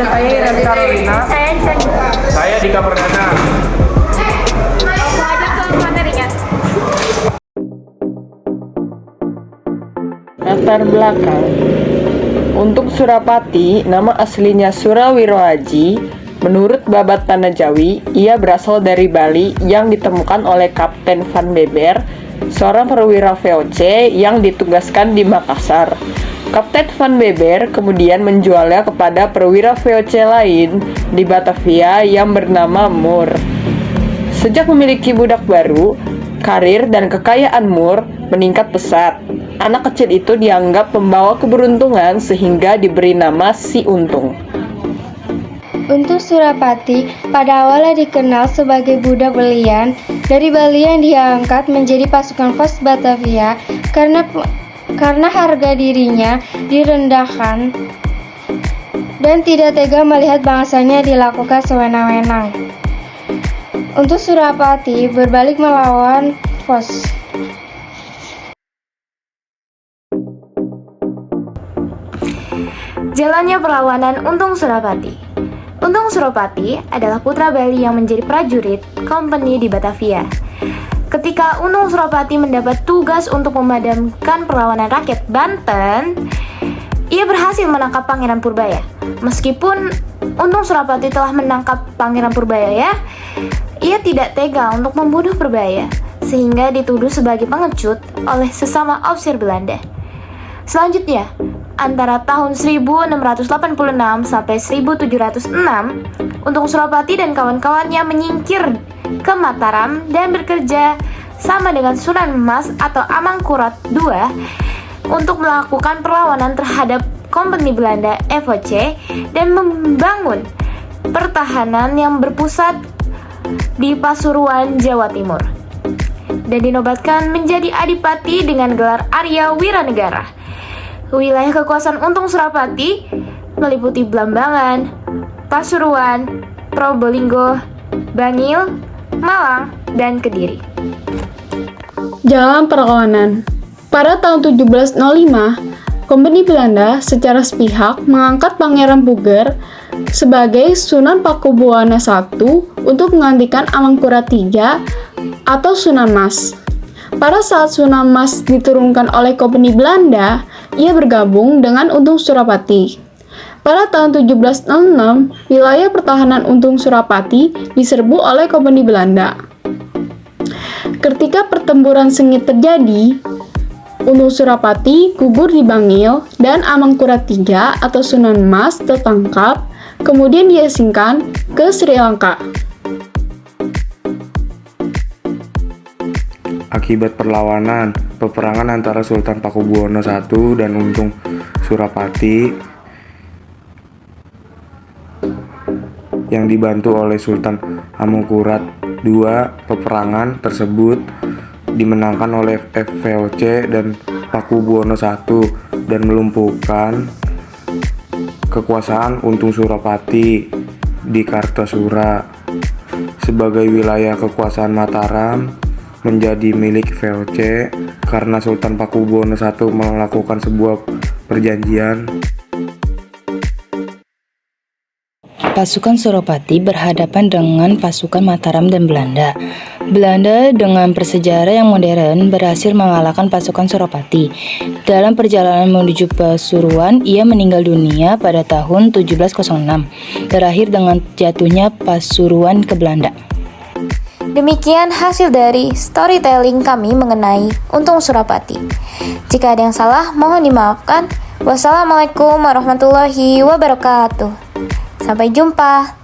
Saya Irene Carolina. Saya Chandra. Saya Dika Perdana. Langsung aja ke materinya. Latar belakang. Untuk Surapati, nama aslinya Surawiroaji. Menurut Babat Tanah Jawi, ia berasal dari Bali yang ditemukan oleh Kapten Van Beber, seorang perwira VOC yang ditugaskan di Makassar. Kapten Van Beber kemudian menjualnya kepada perwira VOC lain di Batavia yang bernama Moore. Sejak memiliki budak baru, karir dan kekayaan Moore meningkat pesat. Anak kecil itu dianggap pembawa keberuntungan sehingga diberi nama Si Untung. Untuk Surapati, pada awalnya dikenal sebagai budak belian dari Bali yang diangkat menjadi pasukan pos Batavia karena harga dirinya direndahkan dan tidak tega melihat bangsanya dilakukan sewenang-wenang. Untuk Surapati berbalik melawan Pos. Jalannya perlawanan Untung Surapati. Untung Surapati adalah putra Bali yang menjadi prajurit kompeni di Batavia. Ketika Untung Surapati mendapat tugas untuk memadamkan perlawanan rakyat Banten, ia berhasil menangkap Pangeran Purbaya. Meskipun Untung Surapati telah menangkap Pangeran Purbaya, ia tidak tega untuk membunuh Purbaya, sehingga dituduh sebagai pengecut oleh sesama ofisir Belanda. Selanjutnya, antara tahun 1686 sampai 1706, Untung Surapati dan kawan-kawannya menyingkir ke Mataram dan bekerja sama dengan Sunan Mas atau Amangkurat II untuk melakukan perlawanan terhadap kompeni Belanda VOC dan membangun pertahanan yang berpusat di Pasuruan, Jawa Timur, dan dinobatkan menjadi adipati dengan gelar Arya Wiranegara. Wilayah kekuasaan Untung Surapati meliputi Blambangan, Pasuruan, Probolinggo, Bangil, Malang, dan Kediri. Jalan perlawanan. Pada tahun 1705, Kompeni Belanda secara sepihak mengangkat Pangeran Puger sebagai Sunan Pakubuwana I untuk menggantikan Amangkurat III atau Sunan Mas. Pada saat Sunan Mas diturunkan oleh Kompeni Belanda, ia bergabung dengan Untung Surapati. Pada tahun 1706, wilayah pertahanan Untung Surapati diserbu oleh Kompeni Belanda. Ketika pertempuran sengit terjadi, Untung Surapati gugur di Bangil dan Amangkurat III atau Sunan Mas tertangkap, kemudian diasingkan ke Sri Lanka. Akibat perlawanan, peperangan antara Sultan Pakubuwono I dan Untung Surapati yang dibantu oleh Sultan Amangkurat II, peperangan tersebut dimenangkan oleh VOC dan Pakubuwono I dan melumpuhkan kekuasaan Untung Surapati di Kartasura. Sebagai wilayah kekuasaan Mataram menjadi milik VOC karena Sultan Pakubuwono I melakukan sebuah perjanjian. Pasukan Surapati berhadapan dengan pasukan Mataram dan Belanda. Belanda dengan persejarah yang modern berhasil mengalahkan pasukan Surapati. Dalam perjalanan menuju Pasuruan, ia meninggal dunia pada tahun 1706, berakhir dengan jatuhnya Pasuruan ke Belanda. Demikian hasil dari storytelling kami mengenai Untung Surapati. Jika ada yang salah, mohon dimaafkan. Wassalamualaikum warahmatullahi wabarakatuh. Sampai jumpa.